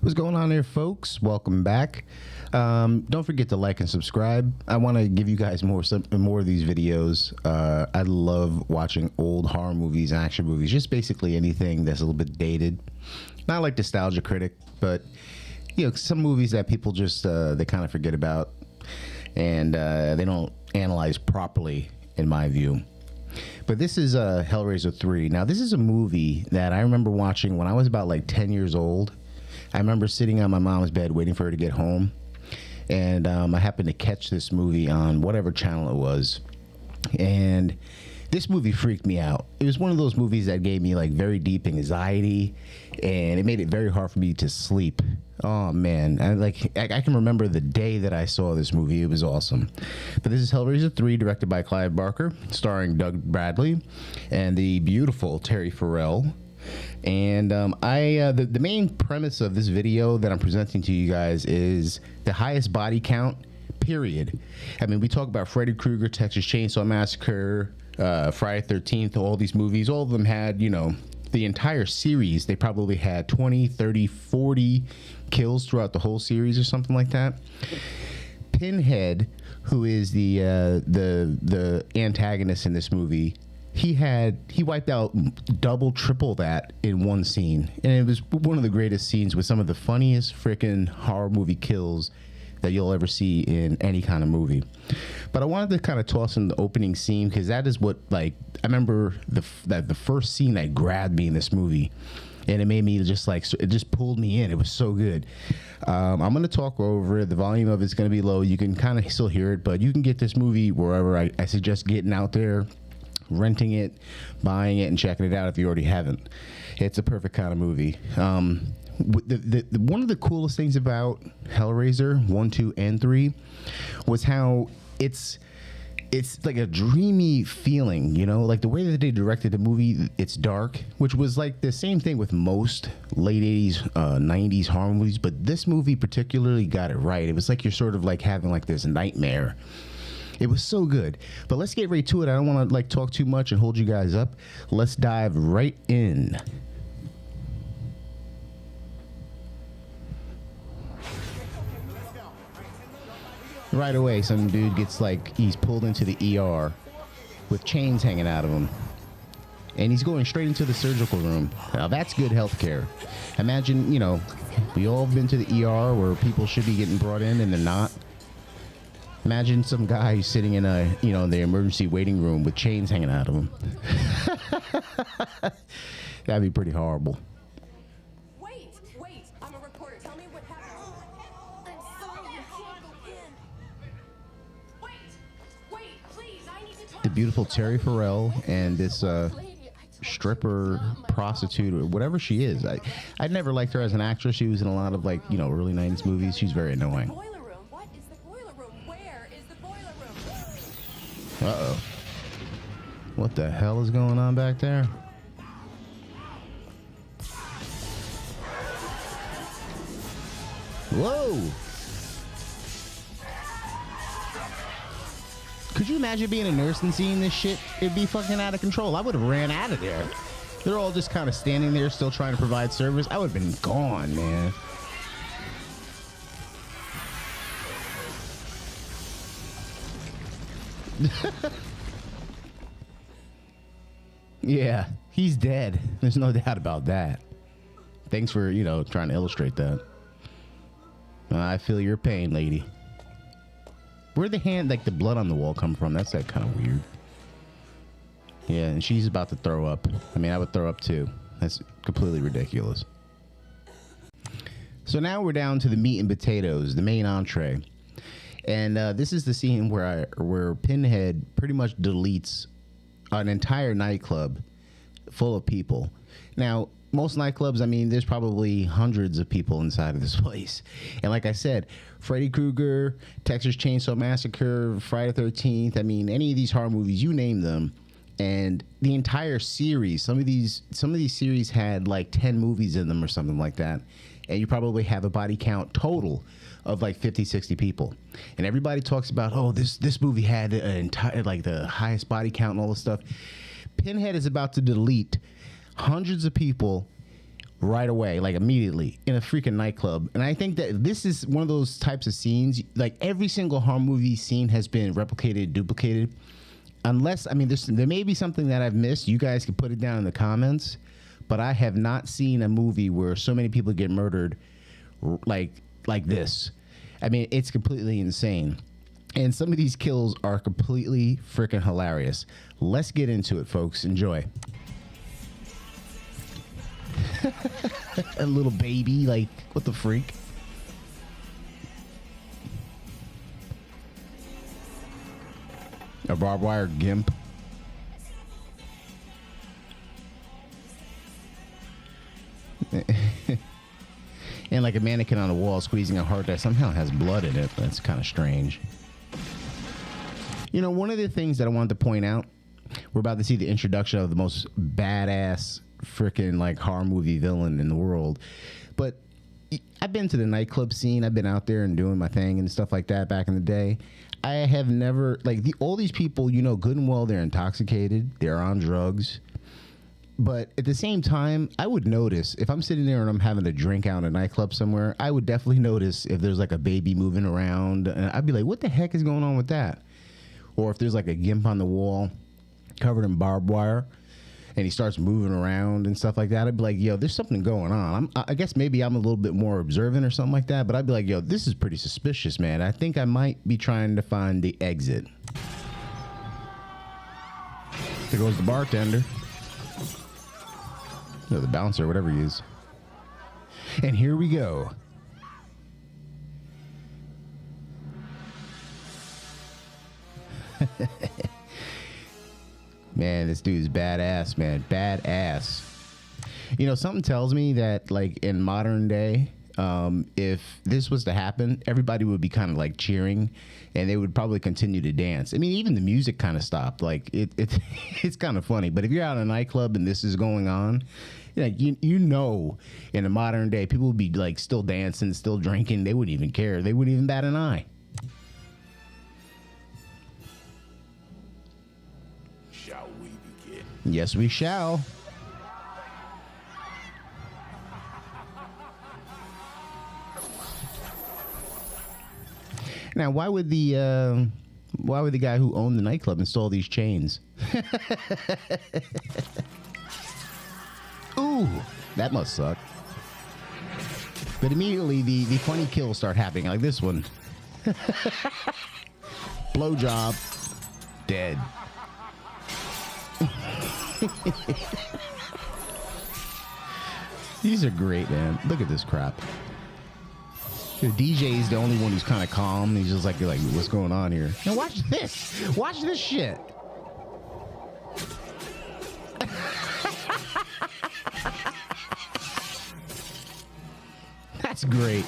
What's going on there, folks? Welcome back. Don't forget to like and subscribe. I want to give you guys more of these videos. I love watching old horror movies, action movies, just basically anything that's a little bit dated. Not like Nostalgia Critic, but you know, some movies that people just they kind of forget about, and they don't analyze properly, in my view. But this is Hellraiser 3. Now, this is a movie that I remember watching when I was about like 10 years old. I remember sitting on my mom's bed waiting for her to get home. And I happened to catch this movie on whatever channel it was. And this movie freaked me out. It was one of those movies that gave me like very deep anxiety. And it made it very hard for me to sleep. Oh, man. I can remember the day that I saw this movie. It was awesome. But this is Hellraiser 3, directed by Clive Barker, starring Doug Bradley and the beautiful Terry Farrell. And the main premise of this video that I'm presenting to you guys is the highest body count, period. I mean, we talk about Freddy Krueger, Texas Chainsaw Massacre, Friday 13th, all these movies, all of them had, you know, the entire series, they probably had 20, 30, 40 kills throughout the whole series or something like that. Pinhead, who is the antagonist in this movie, he wiped out double, triple that in one scene. And it was one of the greatest scenes with some of the funniest freaking horror movie kills that you'll ever see in any kind of movie. But I wanted to kind of toss in the opening scene because that is what, like, I remember the first scene that grabbed me in this movie. And it made me just like, it just pulled me in. It was so good. I'm going to talk over it. The volume of it's going to be low. You can kind of still hear it, but you can get this movie wherever. I suggest getting out there, renting it, buying it, and checking it out if you already haven't. It's a perfect kind of movie. One of the coolest things about Hellraiser 1, 2, and 3 was how it's like a dreamy feeling, you know, like the way that they directed the movie. It's dark, which was like the same thing with most late 80s, 90s horror movies, but this movie particularly got it right. It was like you're sort of like having like this nightmare. It was so good. But let's get right to it. I don't want to like talk too much and hold you guys up. Let's dive right in. Right away, some dude gets like, he's pulled into the ER with chains hanging out of him. And he's going straight into the surgical room. Now that's good health care. Imagine, you know, we all been to the ER where people should be getting brought in and they're not. Imagine some guy who's sitting in a, you know, the emergency waiting room with chains hanging out of him. That'd be pretty horrible. Wait, I'm a reporter. Tell me what happened. I'm sorry, you can't go in. Wait, please, I need to talk. The beautiful Terry Farrell and this stripper, prostitute, or whatever she is. I never liked her as an actress. She was in a lot of like, you know, early 90s movies. She's very annoying. Boiler room? What is the boiler room? Where is the boiler room? Uh-oh. What the hell is going on back there? Whoa! Could you imagine being a nurse and seeing this shit? It'd be fucking out of control. I would have ran out of there. They're all just kind of standing there still trying to provide service. I would have been gone, man. Yeah, he's dead. There's no doubt about that. Thanks for, you know, trying to illustrate that. I feel your pain, lady. Where'd the hand, like the blood on the wall come from? That's like kind of weird. Yeah, and she's about to throw up. I mean, I would throw up too. That's completely ridiculous. So now we're down to the meat and potatoes, the main entree. And this is the scene where Pinhead pretty much deletes an entire nightclub full of people. Now, most nightclubs, I mean, there's probably hundreds of people inside of this place. And like I said, Freddy Krueger, Texas Chainsaw Massacre, Friday 13th, I mean, any of these horror movies, you name them. And the entire series, some of these series had like 10 movies in them or something like that. And you probably have a body count total of like 50, 60 people. And everybody talks about, oh, this movie had an entire, like the highest body count and all this stuff. Pinhead is about to delete hundreds of people right away, like immediately, in a freaking nightclub. And I think that this is one of those types of scenes, like every single horror movie scene has been replicated, duplicated. Unless, I mean, there may be something that I've missed. You guys can put it down in the comments. But I have not seen a movie where so many people get murdered like this. I mean, it's completely insane. And some of these kills are completely freaking hilarious. Let's get into it, folks. Enjoy. A little baby, like, what the freak? A barbed wire gimp. And like a mannequin on a wall squeezing a heart that somehow has blood in it. That's kind of strange. You know, one of the things that I wanted to point out, we're about to see the introduction of the most badass freaking like horror movie villain in the world. But I've been to the nightclub scene. I've been out there and doing my thing and stuff like that back in the day. I have never, like, all these people, you know, good and well, they're intoxicated. They're on drugs. But at the same time, I would notice if I'm sitting there and I'm having a drink out in a nightclub somewhere, I would definitely notice if there's like a baby moving around. And I'd be like, what the heck is going on with that? Or if there's like a gimp on the wall covered in barbed wire and he starts moving around and stuff like that, I'd be like, yo, there's something going on. I guess maybe I'm a little bit more observant or something like that. But I'd be like, yo, this is pretty suspicious, man. I think I might be trying to find the exit. There goes the bartender. No, the bouncer, whatever he is. And here we go. Man, this dude's badass, man. Badass. You know, something tells me that, like, in modern day, if this was to happen, everybody would be kind of like cheering and they would probably continue to dance. I mean, even the music kind of stopped. Like it's kind of funny. But if you're out in a nightclub and this is going on, like you know, in a modern day, people would be like still dancing, still drinking. They wouldn't even care. They wouldn't even bat an eye. Shall we begin? Yes, we shall. Now, why would the guy who owned the nightclub install these chains? Ooh, that must suck. But immediately the funny kills start happening, like this one. Blowjob, dead. These are great, man. Look at this crap. The DJ is the only one who's kind of calm. He's just like, what's going on here? Now watch this. Watch this shit. That's great.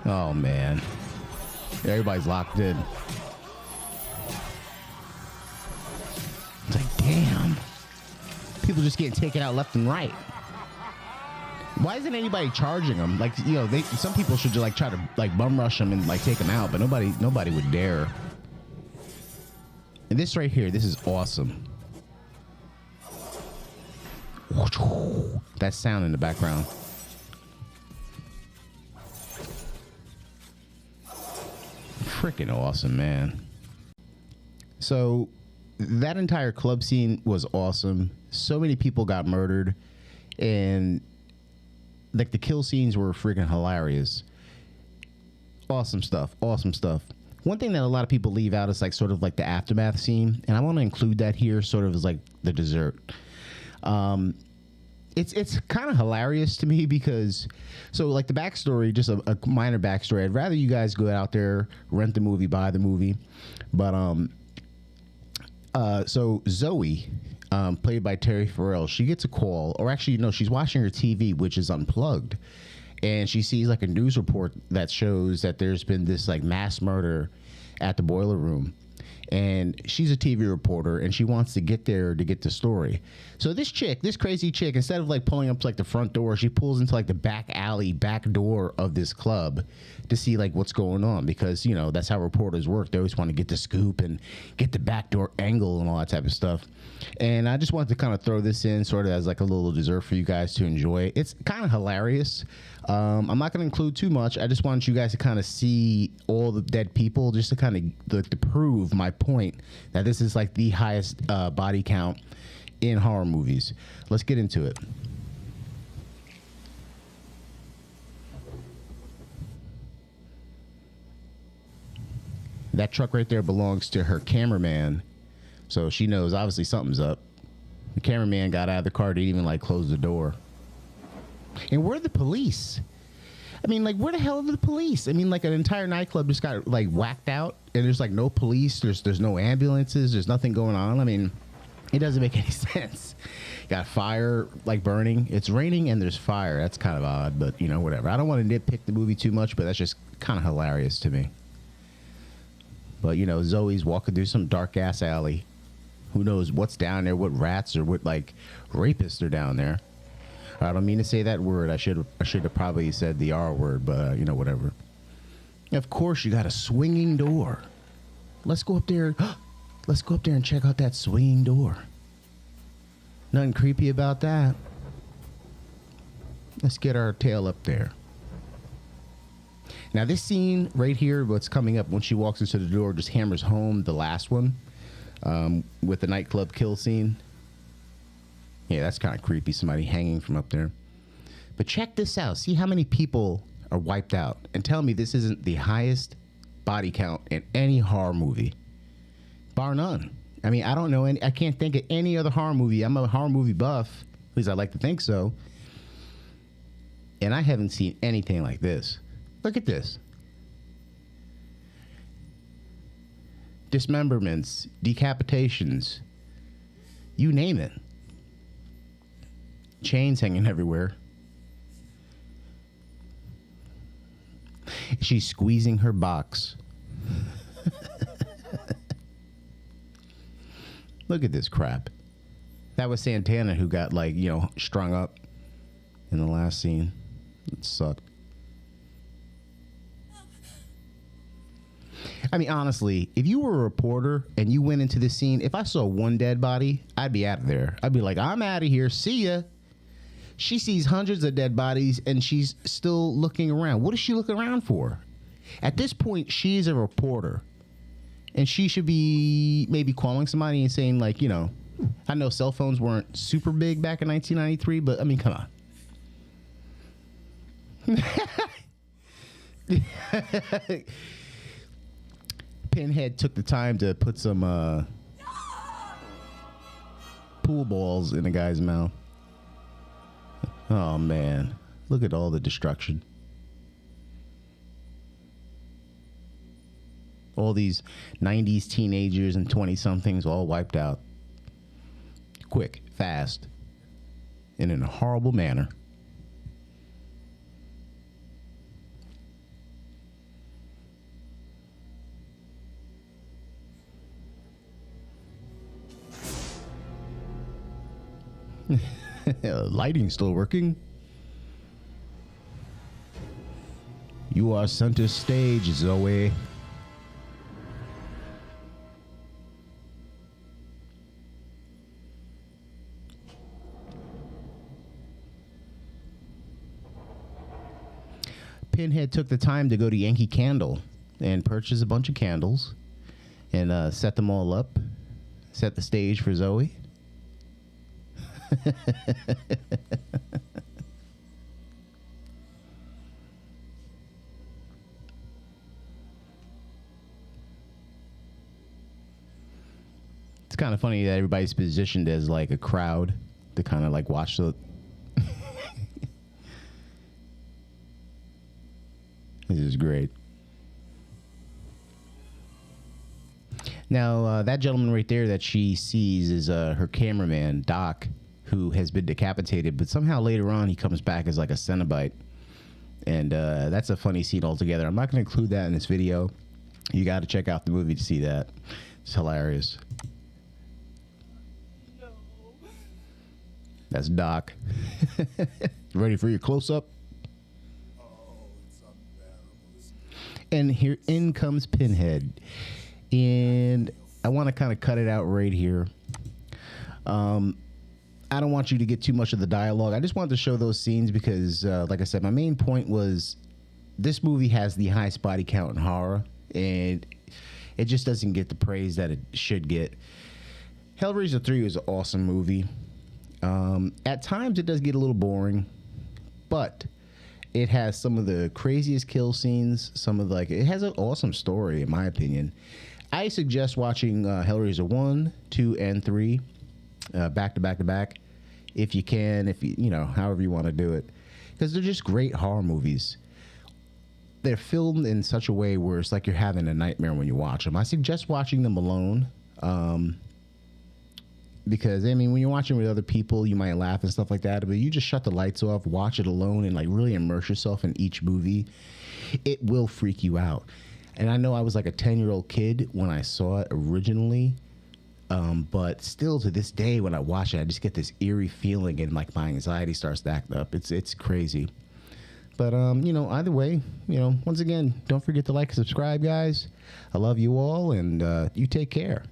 Oh, man. Everybody's locked in. It's like, damn. People just getting taken out left and right. Why isn't anybody charging them? Like, you know, some people should just like try to like bum rush them and like take them out, but nobody would dare. And this right here, this is awesome. That sound in the background. Freaking awesome, man. So that entire club scene was awesome. So many people got murdered, and like the kill scenes were freaking hilarious. Awesome stuff. Awesome stuff. One thing that a lot of people leave out is like sort of like the aftermath scene, and I want to include that here sort of as like the dessert. It's kind of hilarious to me because, so like the backstory, just a minor backstory. I'd rather you guys go out there, rent the movie, buy the movie. But so Zoe, played by Terry Farrell, she gets a call, or actually no, she's watching her TV, which is unplugged, and she sees like a news report that shows that there's been this like mass murder at the boiler room. and she's a TV reporter, and she wants to get there to get the story. So this crazy chick, instead of like pulling up to like the front door, she pulls into like the back alley, back door of this club to see like what's going on, because you know that's how reporters work. They always want to get the scoop and get the backdoor angle and all that type of stuff. And I just wanted to kind of throw this in sort of as like a little dessert for you guys to enjoy. It's kind of hilarious. I'm not going to include too much. I just want you guys to kind of see all the dead people, just to kind of to prove my point that this is like the highest body count in horror movies. Let's get into it. That truck right there belongs to her cameraman, so she knows obviously something's up. The cameraman got out of the car, didn't even like close the door. And where are the police? I mean, like, where the hell are the police? I mean, like, an entire nightclub just got like whacked out, and there's like no police. There's no ambulances. There's nothing going on. I mean, it doesn't make any sense. Got fire like burning. It's raining and there's fire. That's kind of odd, but you know, whatever. I don't want to nitpick the movie too much, but that's just kind of hilarious to me. But you know, Zoe's walking through some dark ass alley. Who knows what's down there? What rats or what like rapists are down there? I don't mean to say that word. I should have probably said the R word, but you know, whatever. Of course, you got a swinging door. Let's go up there. Let's go up there and check out that swinging door. Nothing creepy about that. Let's get our tail up there. Now, this scene right here, what's coming up when she walks into the door, just hammers home the last one with the nightclub kill scene. Yeah, that's kind of creepy. Somebody hanging from up there. But check this out. See how many people are wiped out. And tell me this isn't the highest body count in any horror movie. Bar none. I mean, I don't know any. I can't think of any other horror movie. I'm a horror movie buff, at least I like to think so. And I haven't seen anything like this. Look at this. Dismemberments, decapitations, you name it. Chains hanging everywhere. She's squeezing her box. Look at this crap. That was Santana who got like, you know, strung up in the last scene. It sucked. I mean, honestly, if you were a reporter and you went into this scene, if I saw one dead body, I'd be out of there. I'd be like, I'm out of here. See ya. She sees hundreds of dead bodies and she's still looking around. What is she looking around for? At this point, she is a reporter. And she should be maybe calling somebody and saying, like, you know, I know cell phones weren't super big back in 1993, but I mean, come on. Pinhead took the time to put some pool balls in a guy's mouth. Oh, man. Look at all the destruction. All these 90s teenagers and 20-somethings all wiped out. Quick, fast, and in a horrible manner. Lighting still working. You are center stage, Zoe. Pinhead took the time to go to Yankee Candle and purchase a bunch of candles and set them all up, set the stage for Zoe. It's kind of funny that everybody's positioned as like a crowd to kind of like watch the This is great. Now, that gentleman right there that she sees is her cameraman, Doc, who has been decapitated, but somehow later on he comes back as like a Cenobite. And that's a funny scene altogether. I'm not going to include that in this video. You got to check out the movie to see that. It's hilarious. That's Doc. Ready for your close-up? And here in comes Pinhead. And I want to kind of cut it out right here. I don't want you to get too much of the dialogue. I just wanted to show those scenes because, like I said, my main point was this movie has the highest body count in horror, and it just doesn't get the praise that it should get. Hellraiser 3 was an awesome movie. At times, it does get a little boring, but it has some of the craziest kill scenes. It has an awesome story, in my opinion. I suggest watching Hellraiser 1, 2, and 3 back to back to back, if you can, however you want to do it, because they're just great horror movies. They're filmed in such a way where it's like you're having a nightmare when you watch them. I suggest watching them alone, because when you're watching with other people, you might laugh and stuff like that, but you just shut the lights off, watch it alone, and like really immerse yourself in each movie. It will freak you out. And I know I was like a 10-year-old kid when I saw it originally. But still to this day, when I watch it, I just get this eerie feeling and like my anxiety starts to act up. It's crazy. But, either way, once again, don't forget to like and subscribe, guys. I love you all, and you take care.